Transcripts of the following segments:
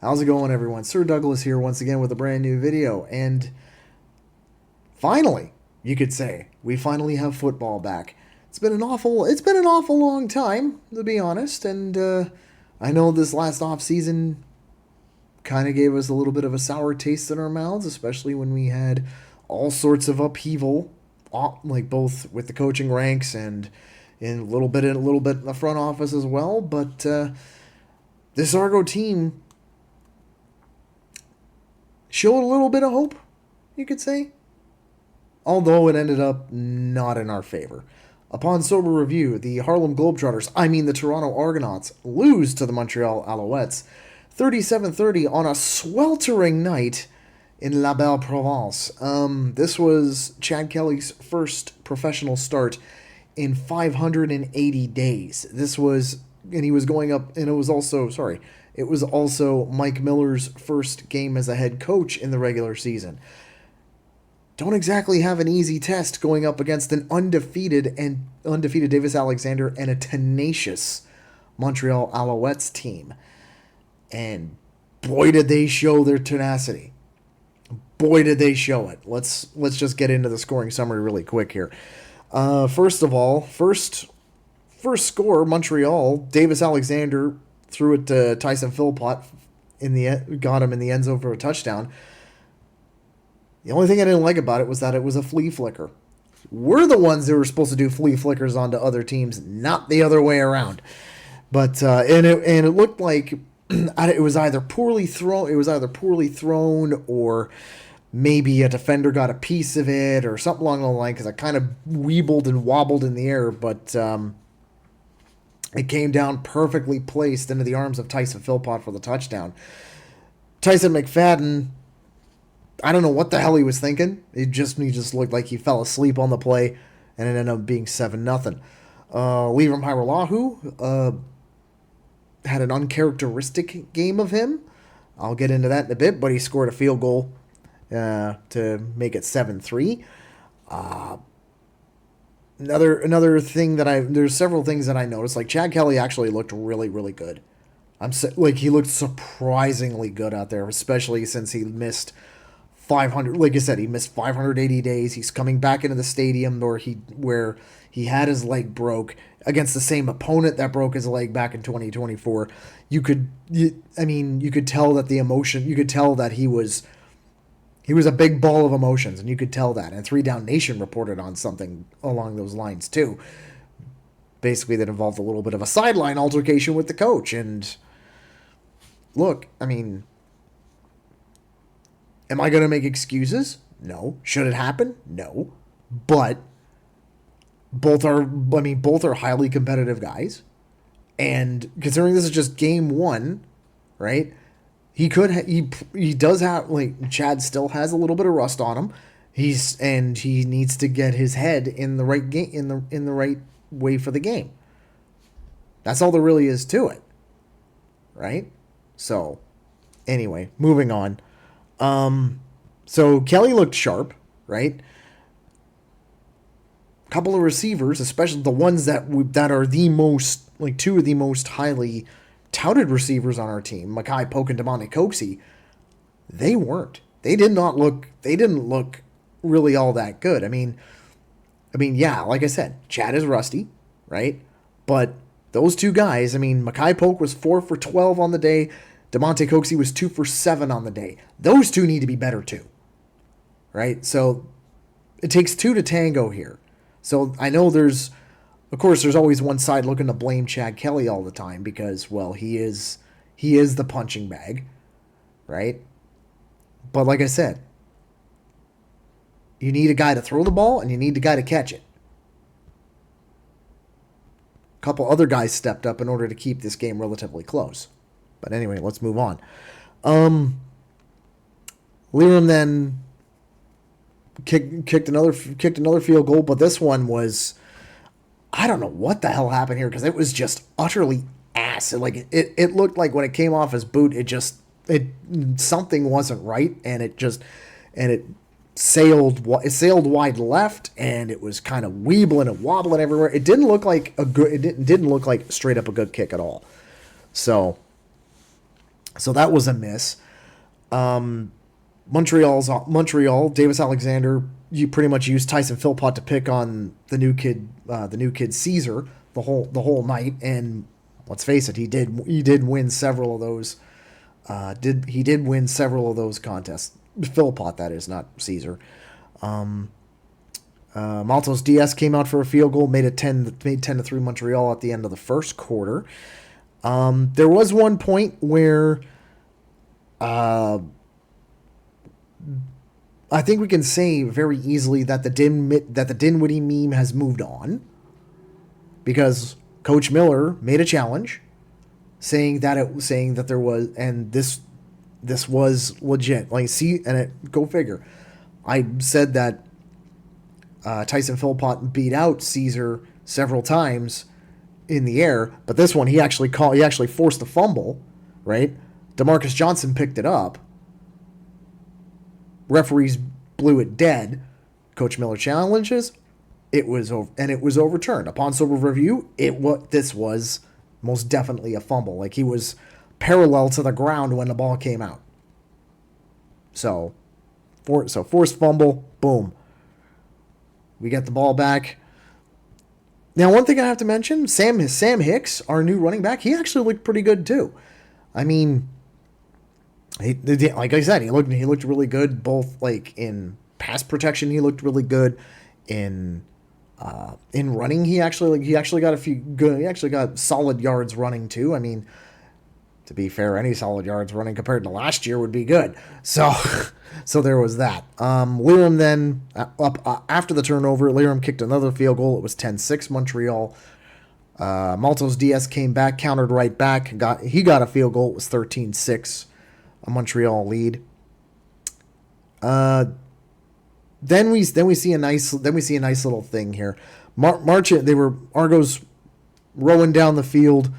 How's it going, everyone? Sir Douglas here once again with a brand new video. And finally, you could say, we finally have football back. It's been an awful long time, to be honest. And I know this last off season kind of gave us a little bit of a sour taste in our mouths, especially when we had all sorts of upheaval, like both with the coaching ranks and in a little bit in the front office as well. But this Argo team showed a little bit of hope, you could say, although it ended up not in our favor. Upon sober review, the the Toronto Argonauts, lose to the Montreal Alouettes 37-30 on a sweltering night in La Belle Provence. This was Chad Kelly's first professional start in 580 days. And he was going up, and it was also Mike Miller's first game as a head coach in the regular season. Don't exactly have an easy test going up against an undefeated Davis Alexander and a tenacious Montreal Alouettes team. And boy, did they show their tenacity. Boy, did they show it. Let's just get into the scoring summary really quick here. First of all, first score, Montreal. Davis Alexander threw it to Tyson Philpott got him in the end zone for a touchdown. The only thing I didn't like about it was that it was a flea flicker. We're the ones who were supposed to do flea flickers onto other teams, not the other way around. But it looked like it was either poorly thrown, or maybe a defender got a piece of it, or something along the line, because it kind of weebled and wobbled in the air, but it came down perfectly placed into the arms of Tyson Philpott for the touchdown. Tyson McFadden, I don't know what the hell he was thinking. He just looked like he fell asleep on the play, and it ended up being 7-0. Liram Hajrullahu had an uncharacteristic game of him. I'll get into that in a bit, but he scored a field goal to make it 7-3. Another thing there's several things that I noticed. Like, Chad Kelly actually looked really, really good. He looked surprisingly good out there, especially since he missed 500. Like I said, he missed 580 days. He's coming back into the stadium where he had his leg broke against the same opponent that broke his leg back in 2024. You could tell that the emotion. You could tell that he was a big ball of emotions, and you could tell that. And 3 Down Nation reported on something along those lines too. Basically, that involved a little bit of a sideline altercation with the coach. And look, am I going to make excuses? No. Should it happen? No. But both are highly competitive guys. And considering this is just game 1, right? He does have, Chad still has a little bit of rust on him. He needs to get his head in the right game, in the right way for the game. That's all there really is to it. Right? So, anyway, moving on. So Kelly looked sharp, right? A couple of receivers, especially the ones that are the most, two of the most highly touted receivers on our team, Makai Polk and Demonte Coxie, they didn't look really all that good. Yeah, like I said, Chad is rusty, right? But those two guys, Makai Polk was 4 for 12 on the day. Demonte Coxie was 2 for 7 on the day. Those two need to be better too, right? So it takes 2 to tango here. So I know there's always one side looking to blame Chad Kelly all the time because, well, he is the punching bag, right? But like I said, you need a guy to throw the ball and you need a guy to catch it. A couple other guys stepped up in order to keep this game relatively close. But anyway, let's move on. Liram then kicked another field goal, but this one was, I don't know what the hell happened here, because it was just utterly ass. It looked like when it came off his boot, something wasn't right, and it sailed wide left, and it was kind of weebling and wobbling everywhere. It didn't look like straight up a good kick at all. So So that was a miss. Montreal, Davis Alexander, you pretty much used Tyson Philpott to pick on the new kid Caesar the whole night, and let's face it, he did win several of those. He did win several of those contests. Philpott, that is, not Caesar. Maltos Diaz came out for a field goal, made 10-3 Montreal at the end of the first quarter. There was one point where I think we can say very easily that the Dinwiddie meme has moved on, because Coach Miller made a challenge saying that there was, and this was legit. Like, see, and go figure. I said that Tyson Philpott beat out Caesar several times in the air, but this one he actually forced a fumble, right? DeMarcus Johnson picked it up. Referees blew it dead. Coach Miller challenges. It was overturned. Upon sober review, this was most definitely a fumble. Like, he was parallel to the ground when the ball came out. So forced fumble, boom. We get the ball back. Now, one thing I have to mention, Sam Hicks, our new running back, he actually looked pretty good too. I mean, like I said, he looked really good, both like in pass protection. He looked really good in running. He actually got solid yards running too. I mean, to be fair, any solid yards running compared to last year would be good. So there was that. Liram then, after the turnover, Liram kicked another field goal. It was 10-6 Montreal. Maltos Diaz came back, countered right back. He got a field goal. It was 13-6, a Montreal lead. Then we see a nice little thing here. They were Argos rowing down the field.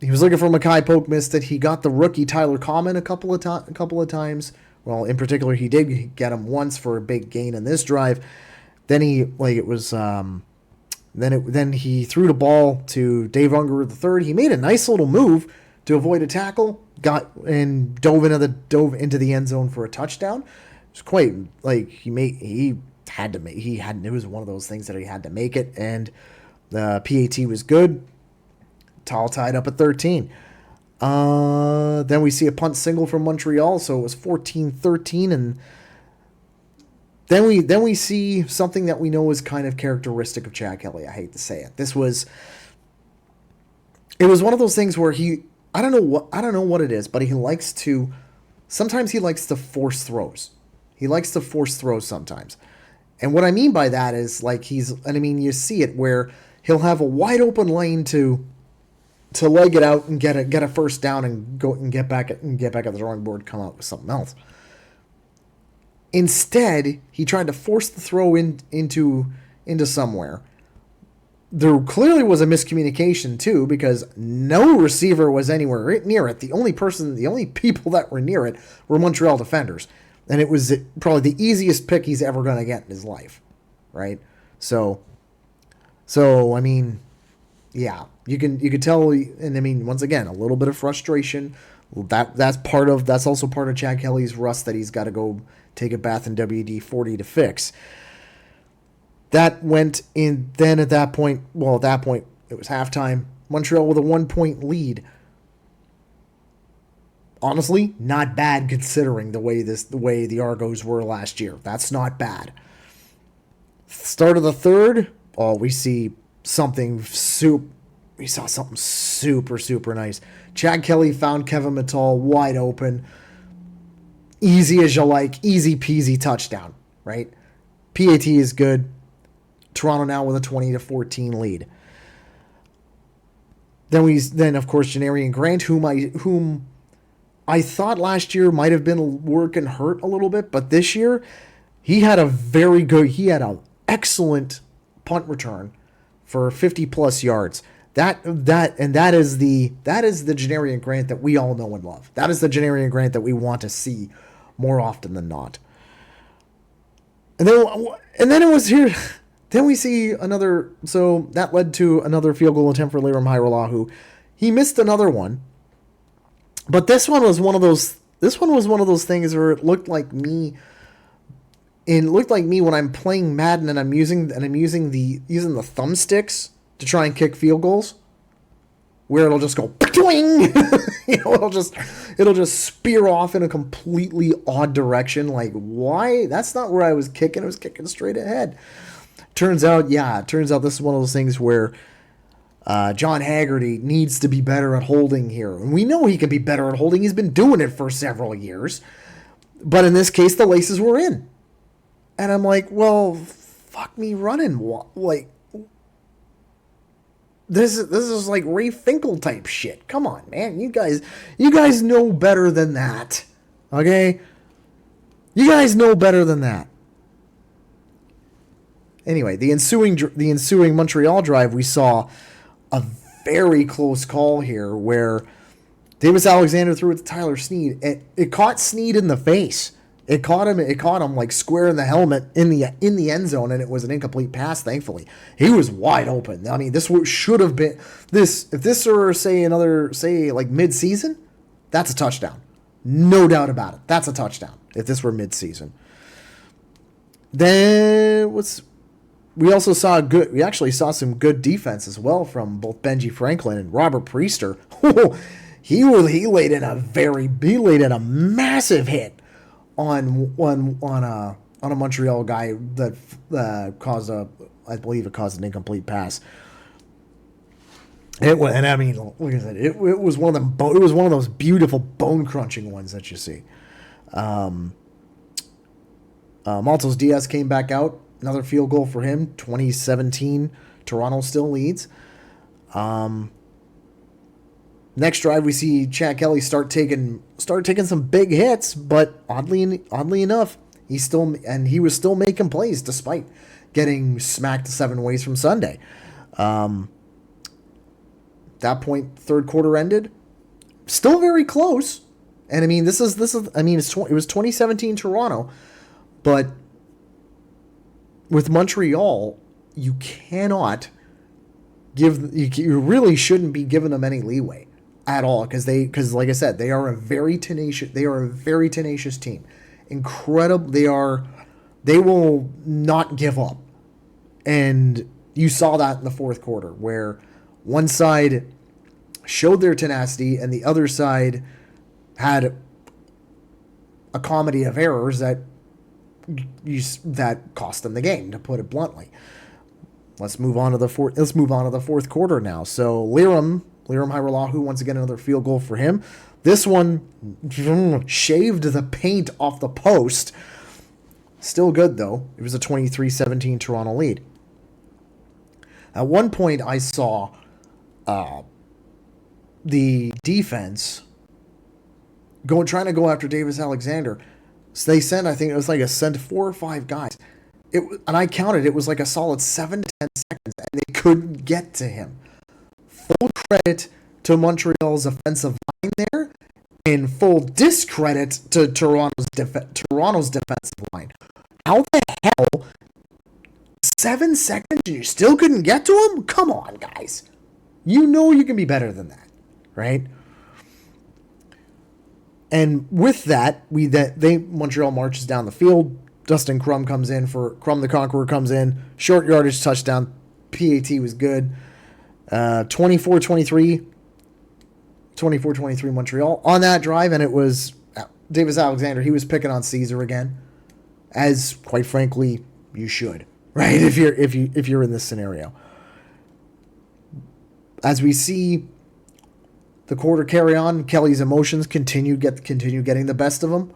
He was looking for Mackay Polk, missed it. He got the rookie Tyler Common a couple of times. Well, in particular, he did get him once for a big gain in this drive. Then he threw the ball to Dave Unger III. He made a nice little move to avoid a tackle, dove into the end zone for a touchdown. It was quite like it was one of those things that he had to make it, and the PAT was good. All tied up at 13. Then we see a punt single from Montreal, so it was 14-13, and then we see something that we know is kind of characteristic of Chad Kelly. I hate to say it. It was one of those things where I don't know what it is, but sometimes he likes to force throws. He likes to force throws sometimes. And what I mean by that is, like, you see it where he'll have a wide open lane to leg it out and get a first down and go and get back at the drawing board, come out with something else. Instead, he tried to force the throw into somewhere. There clearly was a miscommunication too, because no receiver was anywhere near it. The only people that were near it were Montreal defenders, and it was probably the easiest pick he's ever going to get in his life, right? So I mean, yeah, you could tell, and I mean, once again, a little bit of frustration. That's also part of Chad Kelly's rust that he's got to go take a bath in WD-40 to fix. That went in. Then at that point, it was halftime. Montreal with a 1-point lead. Honestly, not bad considering the way the Argos were last year. That's not bad. Start of the third, we saw something super, super nice. Chad Kelly found Kevin Mittal wide open. Easy as you like. Easy peasy touchdown, right? PAT is good. Toronto now with a 20-14 lead. Then of course Janarian Grant, whom I thought last year might have been working hurt a little bit, but this year he had an excellent punt return for 50+ yards. That is the Janarian Grant that we all know and love. That is the Janarian Grant that we want to see more often than not. And then it was here. Then we see another. So that led to another field goal attempt for Liram Hairolahu. He missed another one. But this one was one of those. This one was one of those things where it looked like me. It looked like me when I'm playing Madden and I'm using the thumbsticks to try and kick field goals, where it'll just go twing. It'll just spear off in a completely odd direction. Like, why? That's not where I was kicking. I was kicking straight ahead. Turns out this is one of those things where John Haggerty needs to be better at holding here. And we know he can be better at holding. He's been doing it for several years. But in this case, the laces were in. And I'm like, well, fuck me running. Like, this is like Ray Finkel type shit. Come on, man. You guys know better than that. Okay? You guys know better than that. Anyway, the ensuing Montreal drive, we saw a very close call here where Davis Alexander threw it to Tyler Snead. It caught Snead in the face. It caught him like square in the helmet in the end zone, and it was an incomplete pass. Thankfully, he was wide open. I mean, this should have been this. If this were say like mid-season, that's a touchdown, no doubt about it. That's a touchdown if this were mid-season. Then we actually saw some good defense as well from both Benji Franklin and Robert Priester. he laid in a massive hit on a Montreal guy that caused an incomplete pass. It was, and I mean, like I said, it was one of them. It was one of those beautiful bone crunching ones that you see. Maltos Diaz came back out, another field goal for him. 2017, Toronto still leads. Next drive, we see Chad Kelly start taking some big hits, but oddly enough, he was still making plays despite getting smacked 7 ways from Sunday. That point, third quarter ended, still very close. And I mean, it was 2017 Toronto, but with Montreal, you really shouldn't be giving them any leeway at all, because like I said, they are a very tenacious team. Incredible. They will not give up. And you saw that in the fourth quarter where one side showed their tenacity and the other side had a comedy of errors that cost them the game, to put it bluntly. Let's move on to the fourth quarter now. So Liram Hairolahu, once again, another field goal for him. This one shaved the paint off the post. Still good, though. It was a 23-17 Toronto lead. At one point, I saw the defense trying to go after Davis Alexander. So they sent, I think it was like 4 or 5 guys. And I counted, it was like a solid 7 to 10 seconds, and they couldn't get to him. Full credit to Montreal's offensive line there, and full discredit to Toronto's defensive line. How the hell 7 seconds and you still couldn't get to him? Come on, guys. You know you can be better than that, right? And with that, Montreal marches down the field. Dustin Crum the Conqueror comes in. Short yardage touchdown. PAT was good. 24-23 Montreal on that drive, and it was Davis Alexander. He was picking on Caesar again, as quite frankly you should, right? If you're in this scenario. As we see the quarter carry on, Kelly's emotions continue getting the best of him.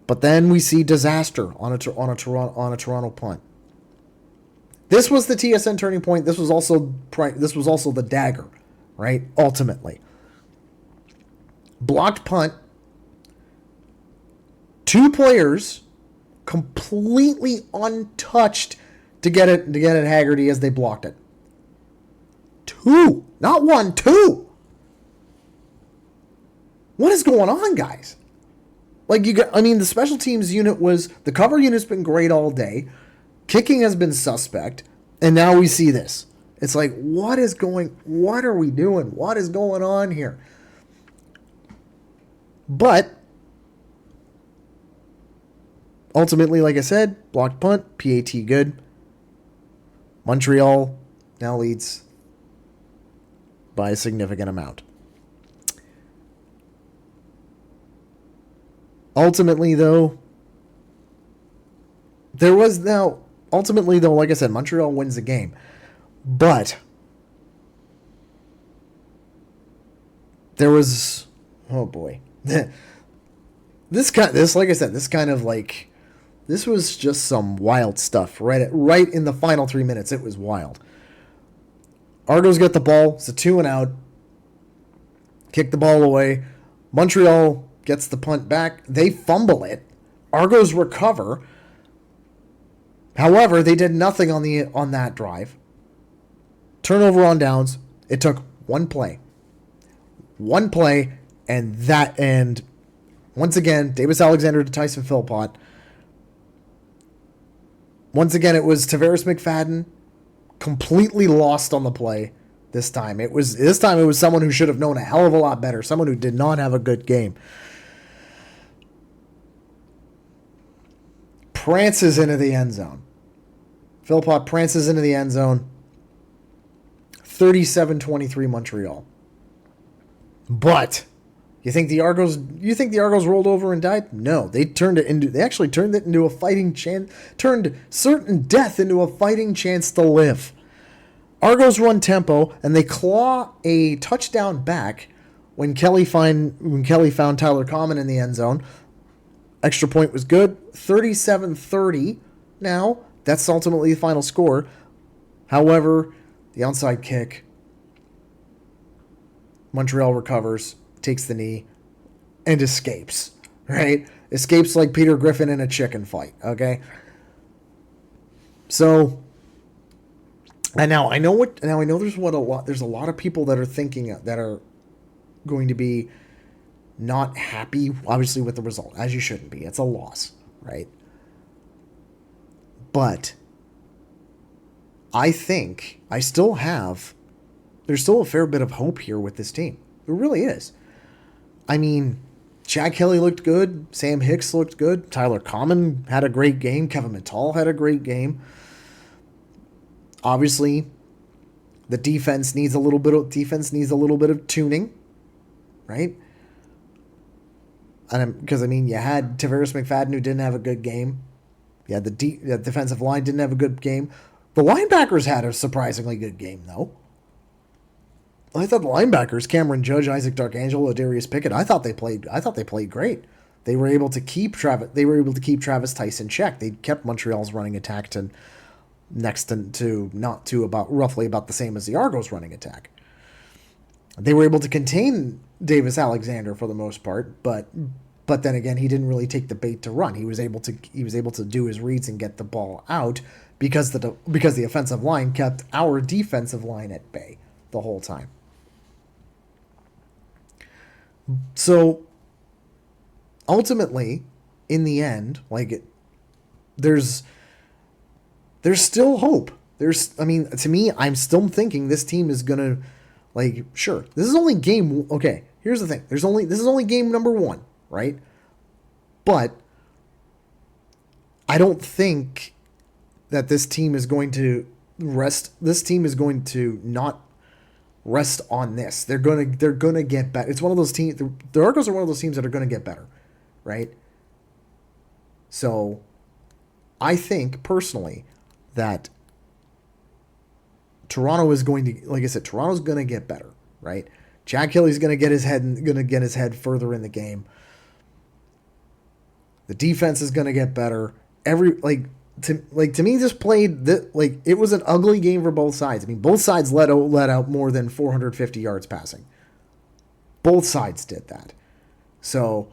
But then we see disaster on a Toronto punt. This was the TSN turning point. This was also the dagger, right? Ultimately, blocked punt. 2 players completely untouched to get it Haggerty as they blocked it. 2, not 1, 2. What is going on, guys? The special teams unit the cover unit's been great all day. Kicking has been suspect, and now we see this. It's like, what are we doing? What is going on here? But ultimately, like I said, blocked punt, PAT good. Montreal now leads by a significant amount. Ultimately, though, like I said, Montreal wins the game. But there was, oh boy. This was just some wild stuff right in the final 3 minutes. It was wild. Argos get the ball. It's a 2-and-out. Kick the ball away. Montreal gets the punt back. They fumble it. Argos recover. However, they did nothing on that drive. Turnover on downs. It took one play. And once again, Davis Alexander to Tyson Philpott. Once again, it was Tavares McFadden completely lost on the play. This time it was someone who should have known a hell of a lot better. Someone who did not have a good game. Prances into the end zone. Philpott prances into the end zone. 37-23 Montreal. But you think the Argos rolled over and died? No, they actually turned it into a fighting chance, turned certain death into a fighting chance to live. Argos run tempo and they claw a touchdown back when Kelly found Tyler Common in the end zone. Extra point was good. 37-30 now. That's ultimately the final score. However, the onside kick. Montreal recovers, takes the knee, and escapes. Right? Escapes like Peter Griffin in a chicken fight. Okay? So, and now I know there's a lot of people that are thinking that are going to be not happy, obviously, with the result, as you shouldn't be. It's a loss, right? But I think there's still a fair bit of hope here with this team. There really is. I mean, Chad Kelly looked good. Sam Hicks looked good. Tyler Common had a great game. Kevin Mittal had a great game. Obviously, the defense needs a little bit of tuning, right? Because you had Tavares McFadden who didn't have a good game. Yeah, the defensive line didn't have a good game. The linebackers had a surprisingly good game, though. I thought the linebackers, Cameron Judge, Isaac Darkangelo, Darius Pickett, I thought they played great. They were able to keep Travis Tice in check. They kept Montreal's running attack to roughly about the same as the Argos running attack. They were able to contain Davis Alexander for the most part, but then again, he didn't really take the bait to run. He was able to do his reads and get the ball out because the offensive line kept our defensive line at bay the whole time. So ultimately, in the end, there's still hope. To me, I'm still thinking this team is gonna, sure, this is only game. Okay, here's the thing. This is only game number 1, right? But I don't think that this team is going to rest. This team is going to not rest on this. They're gonna get better. It's one of those teams. The Argos are one of those teams that are gonna get better, right? So, I think personally that Toronto is going to, like I said, Toronto's going to get better, right? Chad Kelly's going to get his head further in the game. The defense is going to get better. To me, this played it was an ugly game for both sides. Both sides let out more than 450 yards passing. Both sides did that. So,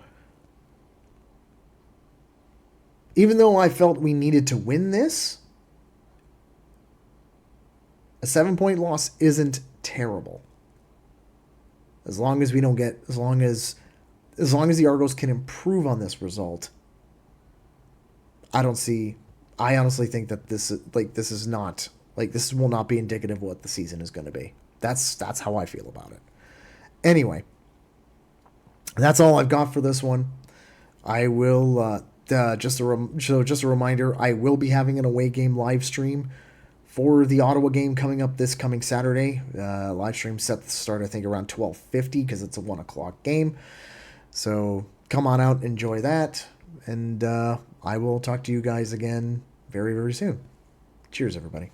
even though I felt we needed to win this, a 7-point loss isn't terrible. As long as the Argos can improve on this result, I honestly think that this will not be indicative of what the season is going to be. That's how I feel about it. Anyway, That's all I've got for this one. I will just a reminder. I will be having an away game live stream for the Ottawa game coming up this coming Saturday. Live stream set to start I think around 12:50 because it's a 1 o'clock game. So come on out, enjoy that, and I will talk to you guys again very, very soon. Cheers, everybody.